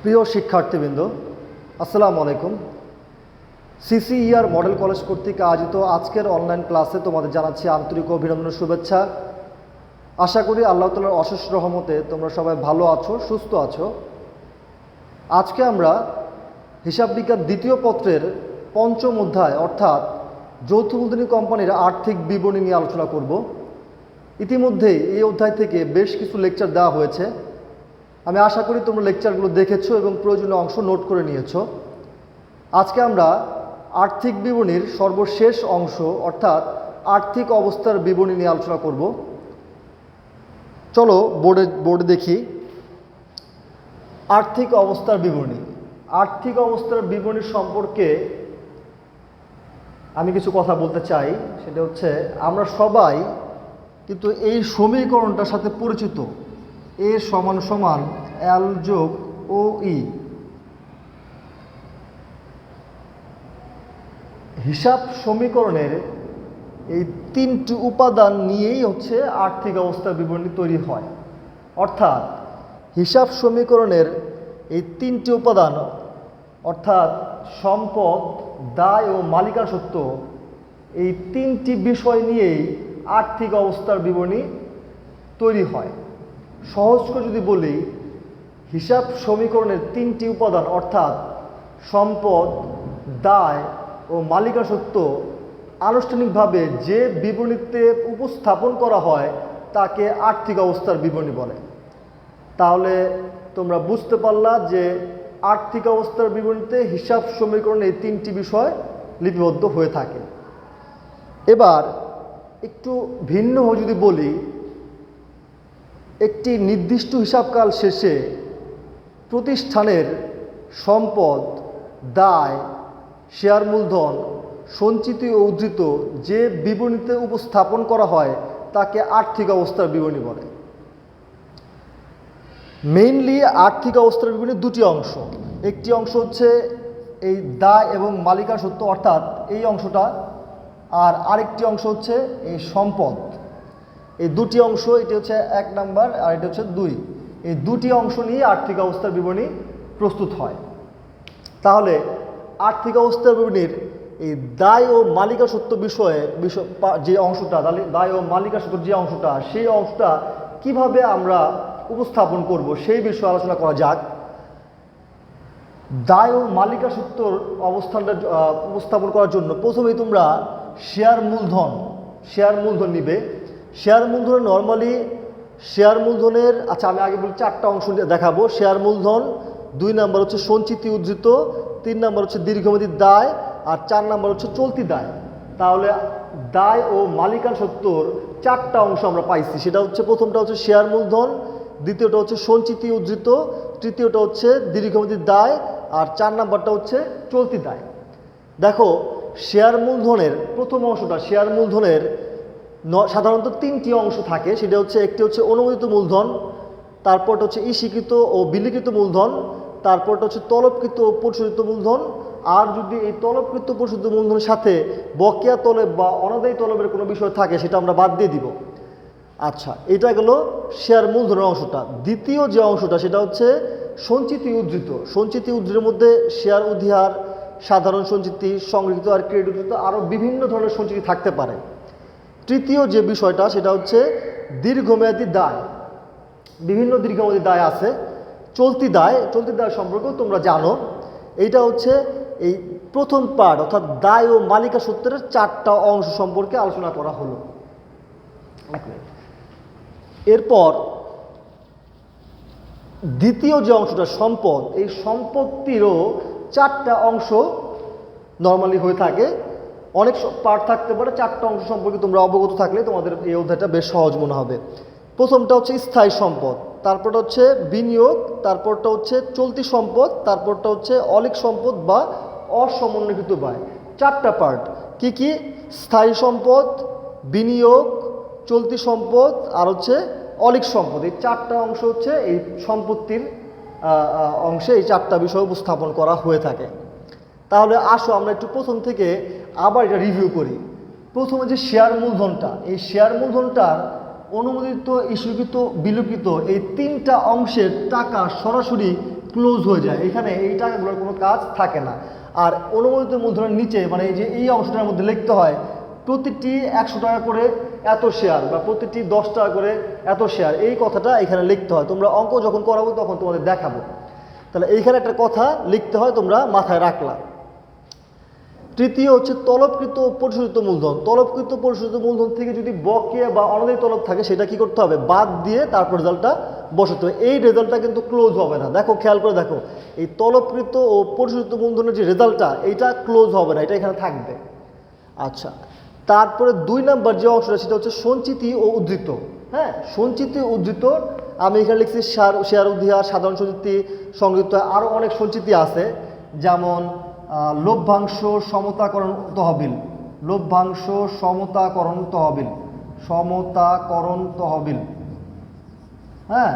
প্রিয় শিক্ষার্থীবৃন্দ, আসসালামু আলাইকুম। সিসিইআর মডেল কলেজ কর্তৃক আয়োজিত আজকের অনলাইন ক্লাসে তোমাদের জানাচ্ছি আন্তরিক অভিনন্দন, শুভেচ্ছা। আশা করি আল্লাহ তাআলার অশেষ রহমতে তোমরা সবাই ভালো আছো, সুস্থ আছো। আজকে আমরা হিসাব বিজ্ঞান দ্বিতীয় পত্রের পঞ্চম অধ্যায় অর্থাৎ যৌথ মূলধনী কোম্পানির আর্থিক বিবরণী নিয়ে আলোচনা করব। ইতিমধ্যেই এই অধ্যায় থেকে বেশ কিছু লেকচার দেওয়া হয়েছে। আমি আশা করি তোমরা লেকচারগুলো দেখেছো এবং প্রয়োজনীয় অংশ নোট করে নিয়েছো। আজকে আমরা আর্থিক বিবরণীর সর্বশেষ অংশ অর্থাৎ আর্থিক অবস্থার বিবরণী নিয়ে আলোচনা করব। চলো বোর্ডে দেখি। আর্থিক অবস্থার বিবরণী। আর্থিক অবস্থার বিবরণী সম্পর্কে আমি কিছু কথা বলতে চাই। সেটা হচ্ছে, আমরা সবাই কিন্তু এই সমীকরণটার সাথে পরিচিত, এ সমান সমান এল যোগ ও ই। হিসাব সমীকরণের এই তিনটি উপাদান নিয়েই হচ্ছে আর্থিক অবস্থার বিবরণী তৈরি হয়। অর্থাৎ হিসাব সমীকরণের এই তিনটি উপাদান অর্থাৎ সম্পদ, দায় ও মালিকানাসত্ত্ব, এই তিনটি বিষয় নিয়েই আর্থিক অবস্থার বিবরণী তৈরি হয়। সহজ করে যদি বলি, হিসাব সমীকরণের তিনটি উপাদান অর্থাৎ সম্পদ, দায় ও মালিকানাসত্ত্ব আনুষ্ঠানিকভাবে যে বিবরণীতে উপস্থাপন করা হয় তাকে আর্থিক অবস্থার বিবরণী বলে। তাহলে তোমরা বুঝতে পারলা যে আর্থিক অবস্থার বিবরণীতে হিসাব সমীকরণে এই তিনটি বিষয় লিপিবদ্ধ হয়ে থাকে। এবার একটু ভিন্নভাবে যদি বলি, একটি নির্দিষ্ট হিসাবকাল শেষে প্রতিষ্ঠানের সম্পদ, দায়, শেয়ার মূলধন, সঞ্চিতি ও উদ্ধৃত যে বিবরণীতে উপস্থাপন করা হয় তাকে আর্থিক অবস্থার বিবরণী বলে। মেইনলি আর্থিক অবস্থার বিবরণী দুটি অংশ। একটি অংশ হচ্ছে এই দায় এবং মালিকানাসত্ত্ব অর্থাৎ এই অংশটা, আর আরেকটি অংশ হচ্ছে এই সম্পদ। এই দুটি অংশ, এটি হচ্ছে 1 নাম্বার আর এটা হচ্ছে 2। এই দুটি অংশ নিয়ে আর্থিক অবস্থার বিবরণী প্রস্তুত হয়। তাহলে আর্থিক অবস্থার বিবরণীর এই দায় ও মালিকানাসত্ত্ব বিষয়ে যে অংশটা, তাহলে দায় ও মালিকানাসত্ত্ব যে অংশটা, সেই অংশটা কিভাবে আমরা উপস্থাপন করব সেই বিষয়ে আলোচনা করা যাক। দায় ও মালিকানাসত্ত্বর অবস্থানটা উপস্থাপন করার জন্য প্রথমেই তোমরা শেয়ার মূলধন নিবে। শেয়ার মূলধনের নর্মালি শেয়ার মূলধনের আমি আগে বলি 4টা অংশ দেখাবো। শেয়ার মূলধন, 2 নাম্বার হচ্ছে সঞ্চিতি উদ্ধৃত, 3 নাম্বার হচ্ছে দীর্ঘমেয়াদী দায়, আর 4 নাম্বার হচ্ছে চলতি দায়। তাহলে দায় ও মালিকানাসত্ত্বর 4টা অংশ আমরা পাইছি। সেটা হচ্ছে, প্রথমটা হচ্ছে শেয়ার মূলধন, দ্বিতীয়টা হচ্ছে সঞ্চিতি উদ্ধৃত, তৃতীয়টা হচ্ছে দীর্ঘমেয়াদী দায়, আর 4 নাম্বারটা হচ্ছে চলতি দায়। দেখো, শেয়ার মূলধনের প্রথম অংশটা, শেয়ার মূলধনের সাধারণত 3টি অংশ থাকে। সেটা হচ্ছে, একটি হচ্ছে অনুমোদিত মূলধন, তারপরটা হচ্ছে স্বীকৃত ও বিলিখিত মূলধন, তারপরটা হচ্ছে তলবকৃত ও পরিশোধিত মূলধন। আর যদি এই তলবকৃত পরিশোধিত মূলধনের সাথে বকেয়া তলব বা অনাদায়ী তলবের কোনো বিষয় থাকে সেটা আমরা বাদ দিয়ে দিব। এটা গেল শেয়ার মূলধনের অংশটা। দ্বিতীয় যে অংশটা সেটা হচ্ছে সঞ্চিতি উদ্ধৃত। সঞ্চিতি উদ্ধৃতের মধ্যে শেয়ার উদ্ধার, সাধারণ সঞ্চিতি, সংগৃহীত আর ক্রেডিট উদ্ধৃত, আরও বিভিন্ন ধরনের সঞ্চিতি থাকতে পারে। তৃতীয় যে বিষয়টা সেটা হচ্ছে দীর্ঘমেয়াদী দায়। বিভিন্ন দীর্ঘমেয়াদী দায় আছে। চলতি দায় সম্পর্কেও তোমরা জানো। এইটা হচ্ছে এই প্রথম পার্ট অর্থাৎ দায় ও মালিকানাসত্ত্বের 4টা অংশ সম্পর্কে আলোচনা করা হলো। এরপর দ্বিতীয় যে অংশটা সম্পদ, এই সম্পত্তিরও 4টা অংশ নর্মালি হয়ে থাকে। অনেক পার্ট থাকতে পারে। 4টা অংশ সম্পর্কে তোমরা অবগত থাকলে তোমাদের এই অধ্যায়টা বেশ সহজ মনে হবে। প্রথমটা হচ্ছে স্থায়ী সম্পদ, তারপরটা হচ্ছে বিনিয়োগ, তারপরটা হচ্ছে চলতি সম্পদ, তারপরটা হচ্ছে অলিক সম্পদ বা অসমন্বয়কৃত ব্যয়। 4টা পার্ট কি কি? স্থায়ী সম্পদ, বিনিয়োগ, চলতি সম্পদ আর হচ্ছে অলিক সম্পদ। এই 4টা অংশ হচ্ছে এই সম্পত্তির অংশে এই 4টা বিষয় উপস্থাপন করা হয়ে থাকে। তাহলে আসো আমরা একটু প্রথম থেকে আবার এটা রিভিউ করি। প্রথমে যে শেয়ার মূলধনটা, এই শেয়ার মূলধনটার অনুমোদিত, ইস্যুকৃত, বিলুকৃত এই 3টা অংশের টাকা সরাসরি ক্লোজ হয়ে যায়, এখানে এই টাকাগুলোর কোনো কাজ থাকে না। আর অনুমোদিত মূলধনের নিচে মানে এই যে এই অংশটার মধ্যে লিখতে হয় প্রতিটি 100 টাকা করে এত শেয়ার বা প্রতিটি 10 টাকা করে এত শেয়ার, এই কথাটা এখানে লিখতে হয়। তোমরা অঙ্ক যখন করাবো তখন তোমাদের দেখাবো। তাহলে এইখানে একটা কথা লিখতে হয়, তোমরা মাথায় রাখলা। তৃতীয় হচ্ছে তলবকৃত ও পরিশোধিত মূলধন। তলবকৃত পরিশোধিত মূলধন থেকে যদি বকেয়া বা অনাদায়ী তলব থাকে সেটা কি করতে হবে, বাদ দিয়ে তারপর রেজাল্টটা বসাতে হবে। এই রেজাল্টটা কিন্তু ক্লোজ হবে না। দেখো খেয়াল করে দেখো, এই তলবকৃত ও পরিশোধিত মূলধনের যে রেজাল্টটা এইটা ক্লোজ হবে না, এটা এখানে থাকবে। আচ্ছা, তারপরে 2 নাম্বার যে অংশটা সেটা হচ্ছে সঞ্চিতি ও উদ্ধৃত। হ্যাঁ, সঞ্চিতি উদ্ধৃত আমি এখানে লিখছি শেয়ার উদ্ধার, সাধারণ সঞ্চিতি, সংযুক্ত, আরও অনেক সঞ্চিতি আছে, যেমন লভ্যাংশ সমতাকরণ তহবিল, লভ্যাংশ সমতাকরণ তহবিল, সমতাকরণ তহবিল, হ্যাঁ,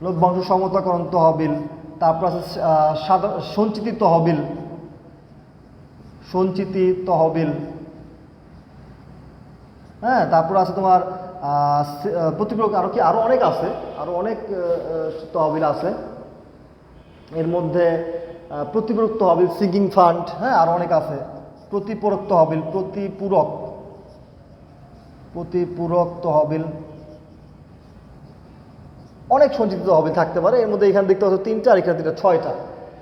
লভ্যাংশ সমতাকরণ তহবিল। তারপর আছে সঞ্চিতি তহবিল, সঞ্চিতি তহবিল, হ্যাঁ। তারপর আছে তোমার প্রতিপূরক, আরও অনেক আছে, আরও অনেক তহবিল আছে। এর মধ্যে প্রতিপূরক তহবিল, সিঙ্কিং ফান্ড, হ্যাঁ, আরও অনেক আছে। প্রতিপূরক তহবিল, প্রতিপূরক তহবিল, অনেক সঞ্চিত তহবিল থাকতে পারে। এর মধ্যে এখানে দেখতে পাচ্ছ 3টা, আর এখানে 6টা।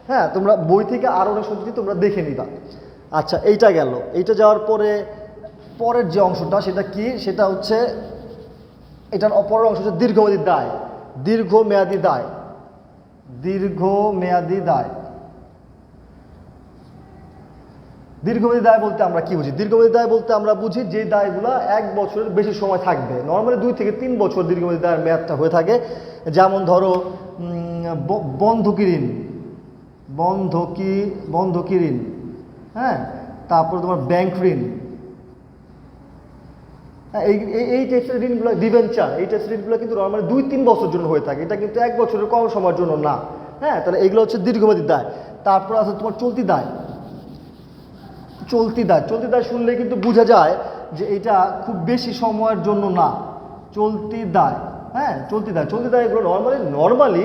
হ্যাঁ, তোমরা বই থেকে আরও অনেক সঞ্চিত তোমরা দেখে নিবা। আচ্ছা, এইটা গেল। এইটা যাওয়ার পরে পরের যে অংশটা সেটা কি, সেটা হচ্ছে এটার অপরের অংশ হচ্ছে দীর্ঘমেয়াদী দায়। দীর্ঘমেয়াদী দায়, দীর্ঘমেয়াদী দায়। দীর্ঘমেয়াদী দায় বলতে আমরা কি বুঝি? দীর্ঘমেয়াদী দায় বলতে আমরা বুঝি যে দায়গুলো 1 বছরের বেশি সময় থাকবে। নর্মালি 2 থেকে 3 বছর দীর্ঘমেয়াদী দায়ের মেয়াদটা হয়ে থাকে। যেমন ধরো বন্ধকি ঋণ, বন্ধকি ঋণ, হ্যাঁ, তারপর তোমার ব্যাংক ঋণ, এই টাইপের ঋণগুলো, ডিবেঞ্চার, এই টাইপের ঋণগুলো কিন্তু নর্মালি 2-3 বছর জন্য হয়ে থাকে। এটা কিন্তু 1 বছরের কম সময়ের জন্য না। হ্যাঁ, তাহলে এগুলো হচ্ছে দীর্ঘমেয়াদী দায়। তারপর আছে তোমার চলতি দায়। চলতি দায়, চলতি দায় শুনলে কিন্তু বোঝা যায় যে এটা খুব বেশি সময়ের জন্য না। চলতি দায়, হ্যাঁ, চলতি দায়। চলতি দায় এগুলো নর্মালি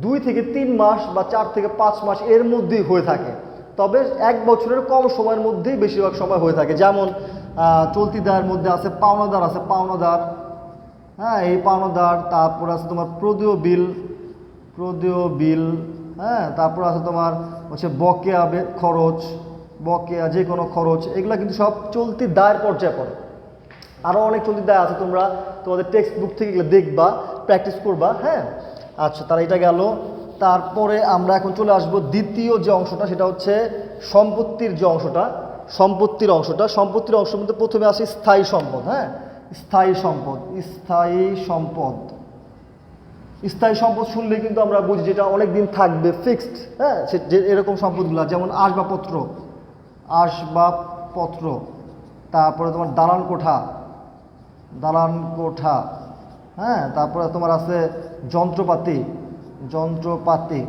2 থেকে 3 মাস বা 4 থেকে 5 মাস এর মধ্যেই হয়ে থাকে। তবে 1 বছরের কম সময়ের মধ্যেই বেশিরভাগ সময় হয়ে থাকে। যেমন চলতি দায়ের মধ্যে আছে পাওনাদার, আছে পাওনাদার, হ্যাঁ, এই পাওনাদার। তারপর আছে তোমার প্রদেয় বিল, হ্যাঁ, তারপর আছে তোমার হচ্ছে বকেয়া খরচ, বকেয়া যে কোনো খরচ, এগুলো কিন্তু সব চলতি দায়ের পর্যায়ে পড়ে। আরও অনেক চলতি দায় আছে, তোমরা তোমাদের টেক্সট বুক থেকে এগুলো দেখবা, প্র্যাকটিস করবা। হ্যাঁ, আচ্ছা, তারা এটা গেল। তারপরে আমরা এখন চলে আসবো দ্বিতীয় যে অংশটা, সেটা হচ্ছে সম্পত্তির যে অংশটা, সম্পত্তির অংশটা। সম্পত্তির অংশের মধ্যে প্রথমে আসে স্থায়ী সম্পদ। হ্যাঁ, স্থায়ী সম্পদ, স্থায়ী সম্পদ। স্থায়ী সম্পদ শুনলে কিন্তু আমরা বুঝি যেটা অনেক দিন থাকবে, ফিক্সড। হ্যাঁ, যে এরকম সম্পদগুলো, যেমন আসবাবপত্র, আসবাবপত্র। তারপরে তোমার দালান কোঠা, দালান কোঠা, হ্যাঁ, তারপরে তোমার আছে যন্ত্রপাতি, যন্ত্রপাতি।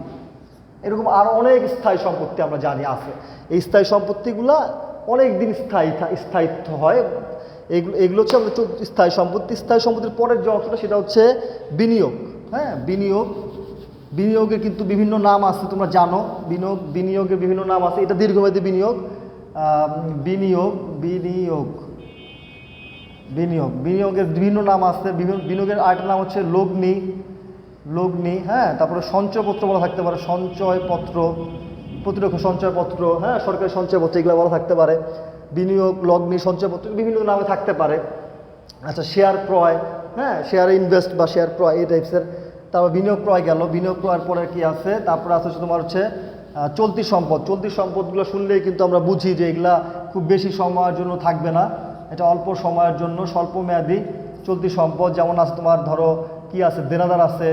এরকম আরও অনেক স্থায়ী সম্পত্তি আমরা জানি আছে। এই স্থায়ী সম্পত্তিগুলো অনেক দিন স্থায়িত্ব হয়। এগুলো হচ্ছে আমাদের স্থায়ী সম্পত্তি। স্থায়ী সম্পত্তির পরের যে অংশটা সেটা হচ্ছে বিনিয়োগ। হ্যাঁ, বিনিয়োগ। বিনিয়োগের কিন্তু বিভিন্ন নাম আছে, তোমরা জানো। বিনিয়োগের বিভিন্ন নাম আছে। এটা দীর্ঘমেয়াদী বিনিয়োগ, বিনিয়োগের বিভিন্ন নাম আছে। বিনিয়োগের আরেকটা নাম হচ্ছে লগ্নি, হ্যাঁ। তারপরে সঞ্চয়পত্র বলা থাকতে পারে, সঞ্চয়পত্র, প্রতিরক্ষা সঞ্চয়পত্র, হ্যাঁ, সরকারি সঞ্চয়পত্র, এগুলো বলা থাকতে পারে। বিনিয়োগ, লগ্নি, সঞ্চয়পত্র বিভিন্ন নামে থাকতে পারে। আচ্ছা, শেয়ার ক্রয়, হ্যাঁ, শেয়ার ইনভেস্ট বা শেয়ার ক্রয়, এই টাইপসের। তারপর বিনিয়োগ ক্রয় গেল। বিনিয়োগ ক্রয়ের পরে কি আছে, তারপরে আছে তোমার হচ্ছে চলতি সম্পদ। চলতি সম্পদগুলো শুনলেই কিন্তু আমরা বুঝি যে এগুলা খুব বেশি সময়ের জন্য থাকবে না, এটা অল্প সময়ের জন্য, স্বল্প মেয়াদী চলতি সম্পদ। যেমন আছে তোমার ধরো কি আছে, দেনাদার আছে,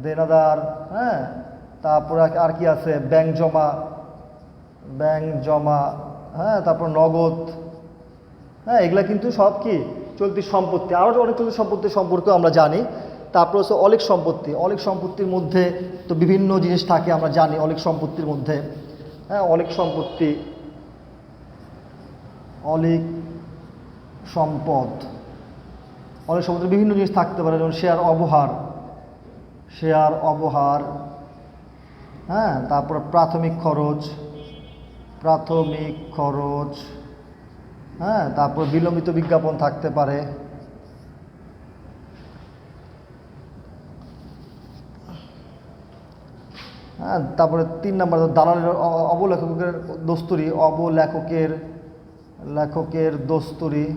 দেনাদার, হ্যাঁ। তারপরে আর কি আছে, ব্যাংক জমা, হ্যাঁ। তারপর নগদ, হ্যাঁ। এগুলা কিন্তু সব কি চলতি সম্পত্তি। আরও অনেক চলতি সম্পত্তি সম্পর্কেও আমরা জানি। তারপর হচ্ছে অলিক সম্পত্তি। অলিক সম্পত্তির মধ্যে তো বিভিন্ন জিনিস থাকে, আমরা জানি অলিক সম্পত্তির মধ্যে। হ্যাঁ, অলিক সম্পত্তি, অলিক সম্পদ, অলিক সম্পদের বিভিন্ন জিনিস থাকতে পারে। যেমন শেয়ার অবহার, হ্যাঁ, তারপর প্রাথমিক খরচ, প্রাথমিক খরচ, হ্যাঁ, তারপর বিলম্বিত বিজ্ঞাপন থাকতে পারে, হ্যাঁ, তারপরে 3 নাম্বার দালালের অবলেখকের দস্তুরি, লেখকের দস্তুরি,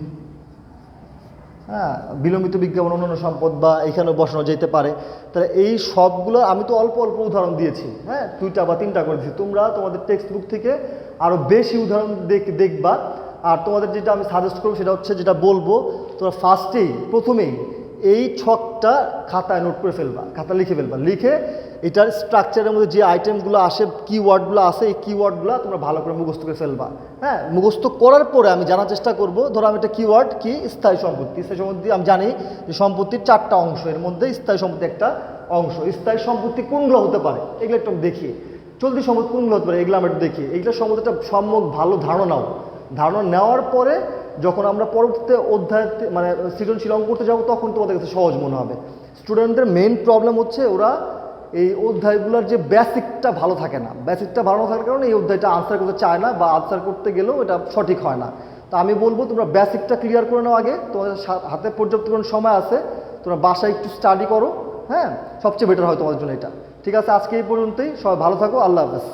হ্যাঁ, বিলম্বিত বিজ্ঞাপন অন্যান্য সম্পদ বা এখানে বসানো যেতে পারে। তাহলে এই সবগুলো আমি তো অল্প অল্প উদাহরণ দিয়েছি, হ্যাঁ, 2টা বা 3টা করে দিয়েছি। তোমরা তোমাদের টেক্সট বুক থেকে আরও বেশি উদাহরণ দেখবা। আর তোমাদের যেটা আমি সাজেস্ট করবো সেটা হচ্ছে, যেটা বলবো, তোমরা প্রথমেই এই ছকটা খাতায় নোট করে ফেলবা, খাতা লিখে ফেলবা। লিখে এটার স্ট্রাকচারের মধ্যে যে আইটেমগুলো আসে, কিওয়ার্ডগুলো আসে, এই কিওয়ার্ডগুলো তোমরা ভালো করে মুখস্থ করে ফেলবা। হ্যাঁ, মুখস্থ করার পরে আমি জানার চেষ্টা করবো, ধরো আমি একটা কিওয়ার্ড কি, স্থায়ী সম্পত্তি। স্থায়ী সম্পত্তি আমি জানি যে সম্পত্তির 4টা অংশ, এর মধ্যে স্থায়ী সম্পত্তি একটা অংশ। স্থায়ী সম্পত্তি কোনগুলো হতে পারে এগুলো একটু দেখি, চলতি সম্পত্তি কোনগুলো হতে পারে এগুলো আমরা একটু দেখি। এগুলো সম্বন্ধে একটা সম্যক ভালো ধারণা নেওয়ার পরে যখন আমরা পরবর্তীতে অধ্যায় মানে সৃজনশীল অঙ্ক করতে যাবো, তখন তোমাদের কাছে সহজ মনে হবে। স্টুডেন্টদের মেইন প্রবলেম হচ্ছে ওরা এই অধ্যায়গুলোর যে বেসিকটা ভালো থাকে না, বেসিকটা ভালো না থাকার কারণে এই অধ্যায়টা আনসার করতে চায় না, বা আনসার করতে গেলেও এটা সঠিক হয় না। তো আমি বলবো তোমরা বেসিকটা ক্লিয়ার করে নাও আগে, তোমাদের হাতে পর্যাপ্ত সময় আছে, তোমরা বাসায় একটু স্টাডি করো, হ্যাঁ, সবচেয়ে বেটার হয় তোমাদের জন্য এটা। ঠিক আছে, আজকে এই পর্যন্তই, সবাই ভালো থাকো, আল্লাহ হাফেজ।